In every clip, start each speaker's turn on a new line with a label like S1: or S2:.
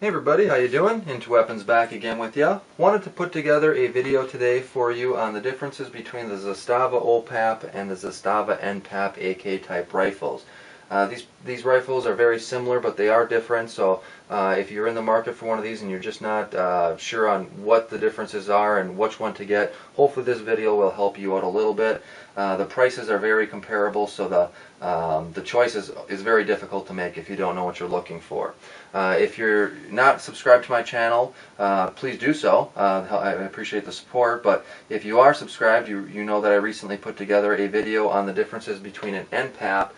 S1: Hey everybody, how you doing? IntoWeapons back again with ya. Wanted to put together a video today for you on the differences between the Zastava O-PAP and the Zastava N-PAP AK type rifles. These rifles are very similar, but they are different, so if you're in the market for one of these and you're just not sure on what the differences are and which one to get, hopefully this video will help you out a little bit. The prices are very comparable, so the choice is very difficult to make if you don't know what you're looking for. If you're not subscribed to my channel, please do so. I appreciate the support, but if you are subscribed, you know that I recently put together a video on the differences between an N-PAP,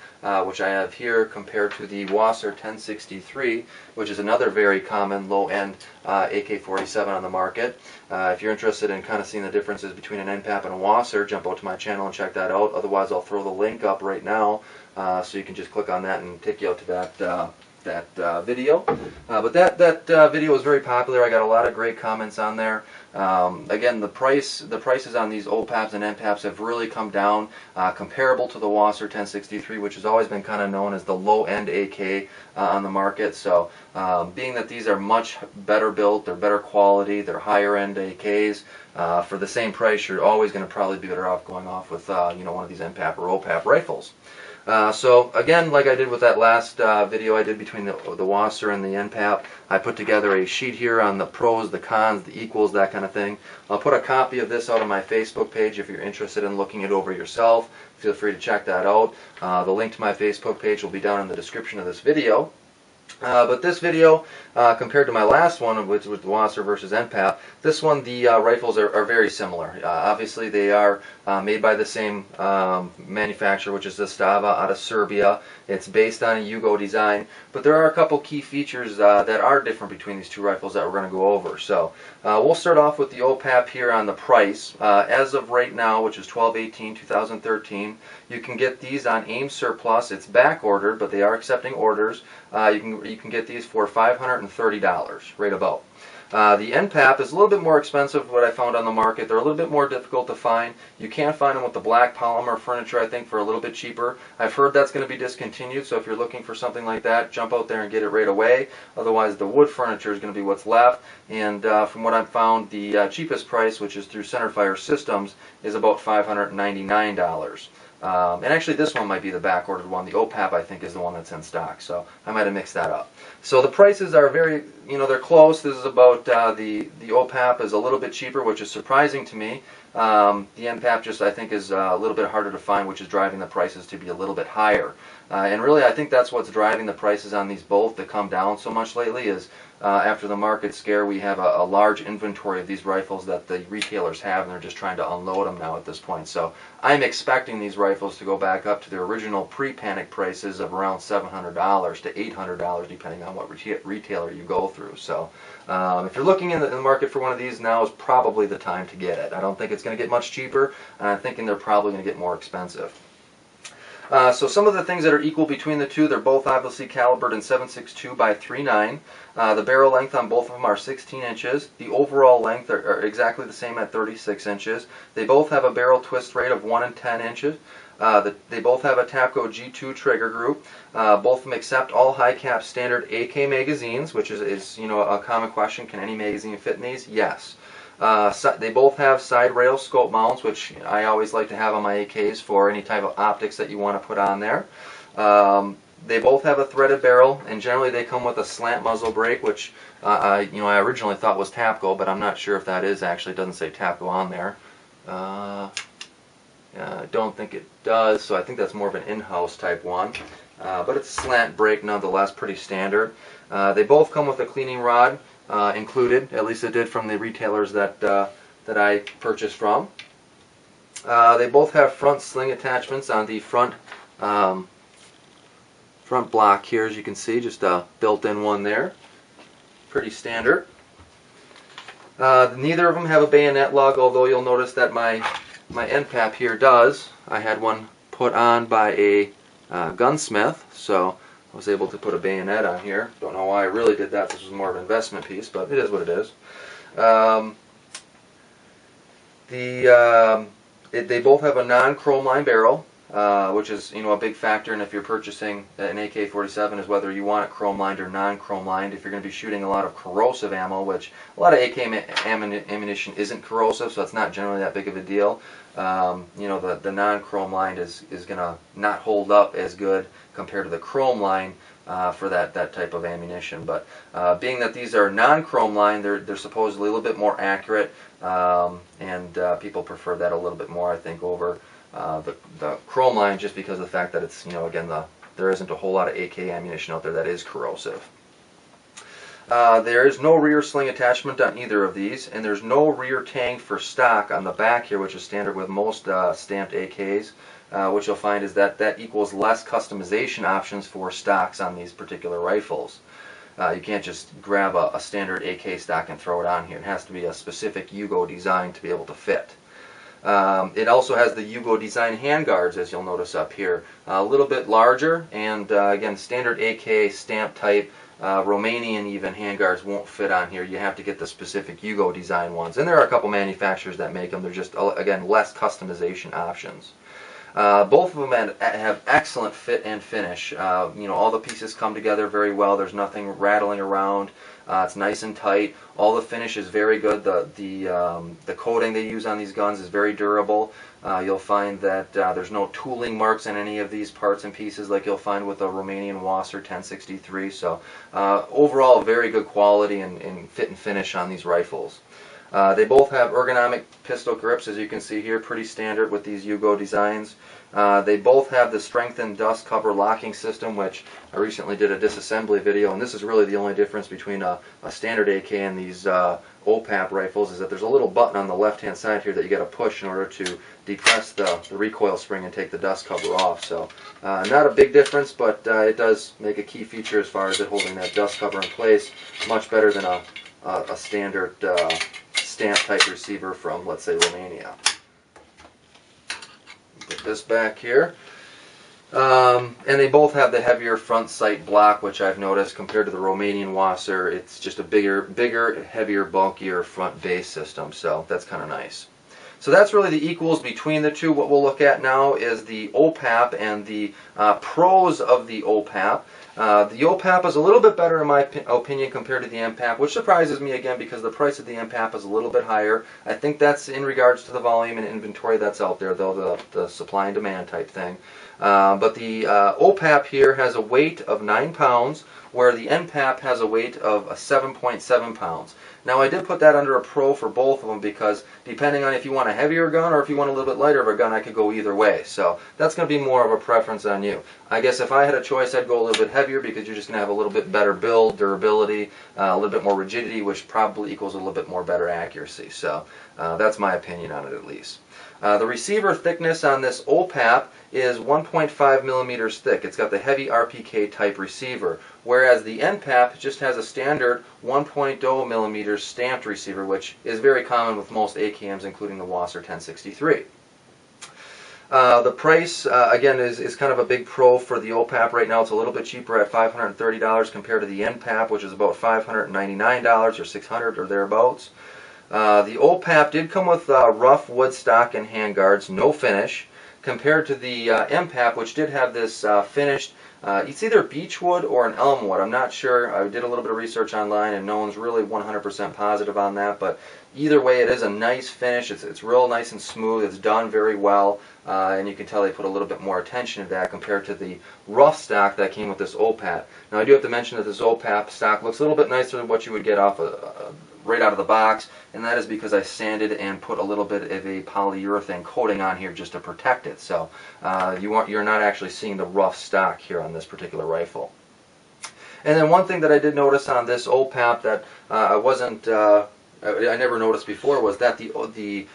S1: which I have here, compared to the Wasser 1063, which is another very common low-end AK-47 on the market. If you're interested in kind of seeing the differences between an N-PAP and a Wasser, jump out to my channel and check that out. Otherwise, I'll throw the link up right now, so you can just click on that and take you out to that video. But that video was very popular. I got a lot of great comments on there. Again, the prices on these O-PAPs and N-PAPs have really come down, comparable to the Wasser 1063, which has always been kind of known as the low-end AK on the market. So, being that these are much better built, they're better quality, they're higher-end AKs, for the same price, you're always going to probably be better off going off with one of these N-PAP or O-PAP rifles. So again, like I did with that last video I did between the Wasser and the N-PAP, I put together a sheet here on the pros, the cons, the equals, that kind of thing. I'll put a copy of this out on my Facebook page if you're interested in looking it over yourself. Feel free to check that out. The link to my Facebook page will be down in the description of this video. But this video, compared to my last one, which was the Wasser versus N-PAP, this one, the rifles are very similar. Obviously, they are made by the same manufacturer, which is Zastava out of Serbia. It's based on a Yugo design, but there are a couple key features that are different between these two rifles that we're going to go over. So we'll start off with the O-PAP here on the price. As of right now, which is 12/18/2013, you can get these on AIM Surplus. It's back ordered, but they are accepting orders. You can get these for $530, right about. The N-PAP is a little bit more expensive, what I found on the market. They're a little bit more difficult to find. You can find them with the black polymer furniture, I think, for a little bit cheaper. I've heard that's going to be discontinued, so if you're looking for something like that, jump out there and get it right away. Otherwise, the wood furniture is going to be what's left. And from what I've found, the cheapest price, which is through Centerfire Systems, is about $599. And actually this one might be the back ordered one. The O-PAP, I think, is the one that's in stock, so I might have mixed that up. So the prices are very, they're close. This is about, the O-PAP is a little bit cheaper, which is surprising to me. The N-PAP just, I think, is a little bit harder to find, which is driving the prices to be a little bit higher. And really, I think that's what's driving the prices on these both to come down so much lately is after the market scare, we have a large inventory of these rifles that the retailers have, and they're just trying to unload them now at this point. So I'm expecting these rifles to go back up to their original pre-panic prices of around $700 to $800, depending on what retailer you go through. So if you're looking in the market for one of these, now is probably the time to get it. I don't think it's going to get much cheaper, and I'm thinking they're probably going to get more expensive. So some of the things that are equal between the two, they're both obviously calibered in 7.62 by 3.9. The barrel length on both of them are 16 inches. The overall length are exactly the same at 36 inches. They both have a barrel twist rate of 1 in 10 inches. They both have a TAPCO G2 trigger group. Both of them accept all high-cap standard AK magazines, which is a common question. Can any magazine fit in these? Yes. They both have side rail scope mounts, which I always like to have on my AKs for any type of optics that you want to put on there. They both have a threaded barrel, and generally they come with a slant muzzle brake, which I originally thought was TAPCO, but I'm not sure if that is actually. It doesn't say TAPCO on there. I don't think it does, so I think that's more of an in-house type one. But it's a slant brake nonetheless, pretty standard. They both come with a cleaning rod included, at least it did from the retailers that I purchased from. They both have front sling attachments on the front block here, as you can see, just a built-in one there. Pretty standard. Neither of them have a bayonet lug, although you'll notice that my N-PAP here does. I had one put on by a gunsmith, so I was able to put a bayonet on here. Don't know why I really did that. This was more of an investment piece, but it is what it is. They both have a non-chrome line barrel. which is a big factor. And if you're purchasing an AK-47, is whether you want it chrome lined or non-chrome lined. If you're going to be shooting a lot of corrosive ammo, which a lot of AK ammunition isn't corrosive, so it's not generally that big of a deal. The non-chrome lined is going to not hold up as good compared to the chrome line for that type of ammunition. But being that these are non-chrome lined, they're supposedly a little bit more accurate, and people prefer that a little bit more, I think, over the chrome line, just because of the fact that it's, again, there isn't a whole lot of AK ammunition out there that is corrosive. There is no rear sling attachment on either of these, and there's no rear tang for stock on the back here, which is standard with most stamped AKs. What you'll find is that equals less customization options for stocks on these particular rifles. You can't just grab a standard AK stock and throw it on here. It has to be a specific Yugo design to be able to fit. It also has the Yugo design handguards, as you'll notice up here. A little bit larger, and again, standard AK stamp type, Romanian even handguards won't fit on here. You have to get the specific Yugo design ones. And there are a couple manufacturers that make them. They're just, again, less customization options. Both of them have excellent fit and finish. All the pieces come together very well. There's nothing rattling around. It's nice and tight. All the finish is very good. The coating they use on these guns is very durable. You'll find that there's no tooling marks on any of these parts and pieces like you'll find with a Romanian Wasser 1063. So overall, very good quality and fit and finish on these rifles. They both have ergonomic pistol grips, as you can see here, pretty standard with these Yugo designs. They both have the strengthened dust cover locking system, which I recently did a disassembly video, and this is really the only difference between a standard AK and these O-PAP rifles, is that there's a little button on the left-hand side here that you got to push in order to depress the recoil spring and take the dust cover off. So not a big difference, but it does make a key feature as far as it holding that dust cover in place, much better than a standard stamp type receiver from, let's say, Romania. Put this back here. And they both have the heavier front sight block, which I've noticed compared to the Romanian Wasser. It's just a bigger, heavier, bulkier front base system, so that's kind of nice. So that's really the equals between the two. What we'll look at now is the O-PAP and the pros of the O-PAP. The O-PAP is a little bit better in my opinion compared to the N-PAP, which surprises me again because the price of the N-PAP is a little bit higher. I think that's in regards to the volume and inventory that's out there, though, the supply and demand type thing. But the O-PAP here has a weight of 9 pounds, where the N-PAP has a weight of 7.7 pounds. Now, I did put that under a pro for both of them because depending on if you want a heavier gun or if you want a little bit lighter of a gun, I could go either way. So that's going to be more of a preference on you. I guess if I had a choice, I'd go a little bit heavier because you're just going to have a little bit better build, durability, a little bit more rigidity, which probably equals a little bit more better accuracy. So that's my opinion on it, at least. The receiver thickness on this O-PAP is 1.5 millimeters thick. It's got the heavy RPK type receiver, whereas the N-PAP just has a standard 1.0 millimeters stamped receiver, which is very common with most AKMs, including the Wasser 1063. The price, again, is kind of a big pro for the O-PAP right now. It's a little bit cheaper at $530 compared to the N-PAP, which is about $599 or $600 or thereabouts. The O-PAP did come with rough wood stock and handguards, no finish, compared to the M-PAP, which did have this finished, it's either beechwood or an elm wood. I'm not sure. I did a little bit of research online, and no one's really 100% positive on that, but either way, it is a nice finish. It's real nice and smooth. It's done very well, and you can tell they put a little bit more attention to that compared to the rough stock that came with this O-PAP. Now, I do have to mention that this O-PAP stock looks a little bit nicer than what you would get off right out of the box, and that is because I sanded and put a little bit of a polyurethane coating on here just to protect it. So you're not actually seeing the rough stock here on this particular rifle. And then one thing that I did notice on this O-PAP that I never noticed before was that the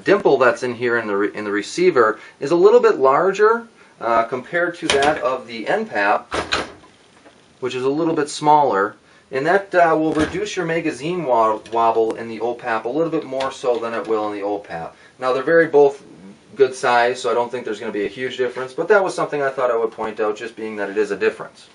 S1: dimple that's in here in the receiver is a little bit larger compared to that of the N-PAP, which is a little bit smaller. And that will reduce your magazine wobble in the O-PAP a little bit more so than it will in the O-PAP. Now, they're both good size, so I don't think there's going to be a huge difference, but that was something I thought I would point out, just being that it is a difference.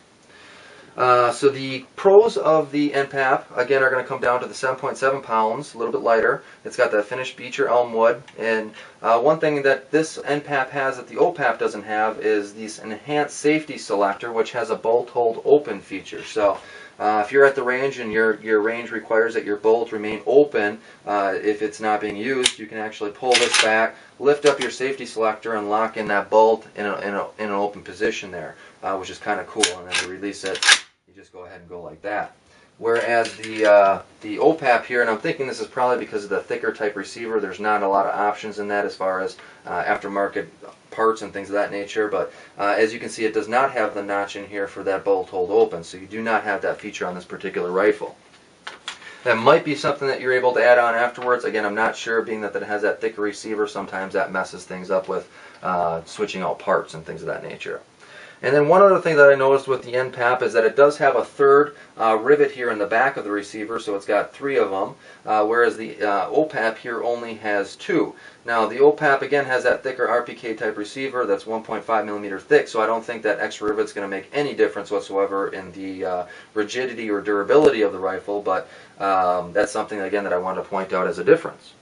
S1: So the pros of the N-PAP, again, are going to come down to the 7.7 pounds, a little bit lighter. It's got that finished beech or elm wood. And one thing that this N-PAP has that the O-PAP doesn't have is this enhanced safety selector, which has a bolt hold open feature. So if you're at the range and your range requires that your bolt remain open if it's not being used, you can actually pull this back, lift up your safety selector, and lock in that bolt in an open position there, which is kind of cool. And then to release it, you just go ahead and go like that. Whereas the O-PAP here, and I'm thinking this is probably because of the thicker type receiver, there's not a lot of options in that as far as aftermarket parts and things of that nature, but as you can see, it does not have the notch in here for that bolt hold open, so you do not have that feature on this particular rifle. That might be something that you're able to add on afterwards. Again, I'm not sure, being that it has that thicker receiver, sometimes that messes things up with switching out parts and things of that nature. And then one other thing that I noticed with the N-PAP is that it does have a third rivet here in the back of the receiver, so it's got 3 of them, whereas the O-PAP here only has 2. Now the O-PAP again has that thicker RPK type receiver that's 1.5 millimeter thick, so I don't think that extra rivet's going to make any difference whatsoever in the rigidity or durability of the rifle, but that's something again that I wanted to point out as a difference.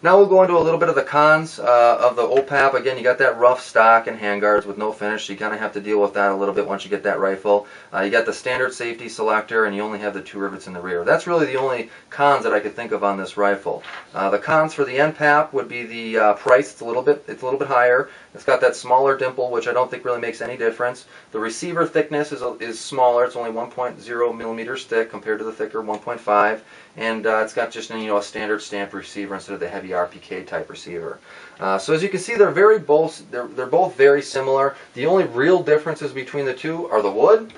S1: Now we'll go into a little bit of the cons of the O-PAP. Again, you got that rough stock and handguards with no finish, so you kind of have to deal with that a little bit once you get that rifle. You got the standard safety selector, and you only have the 2 rivets in the rear. That's really the only cons that I could think of on this rifle. The cons for the N-PAP would be the price. It's a little bit higher. It's got that smaller dimple, which I don't think really makes any difference. The receiver thickness is smaller. It's only 1.0 millimeters thick compared to the thicker 1.5, and it's got just a standard stamped receiver instead of the heavy RPK type receiver. So as you can see, they're both very similar. The only real differences between the two are the wood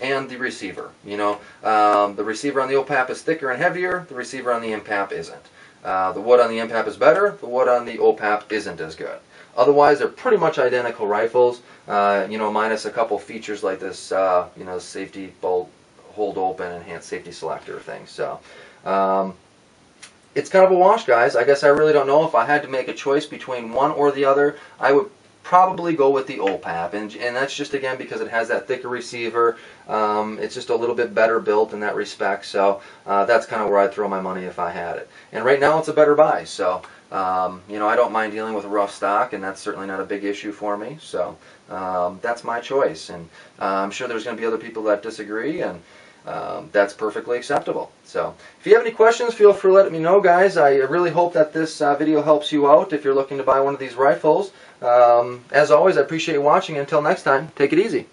S1: and the receiver. The receiver on the O-PAP is thicker and heavier. The receiver on the N-PAP isn't. The wood on the N-PAP is better. The wood on the O-PAP isn't as good. Otherwise, they're pretty much identical rifles, minus a couple features like this, safety bolt hold open, enhanced safety selector thing. So it's kind of a wash, guys. I guess I really don't know. If I had to make a choice between one or the other, I would probably go with the O-PAP, and that's just again because it has that thicker receiver. It's just a little bit better built in that respect, so that's kind of where I'd throw my money if I had it. And right now it's a better buy, so I don't mind dealing with a rough stock, and that's certainly not a big issue for me. So that's my choice, and I'm sure there's going to be other people that disagree, and that's perfectly acceptable. So if you have any questions, feel free to let me know, guys. I really hope that this video helps you out if you're looking to buy one of these rifles. As always, I appreciate you watching. Until next time, take it easy.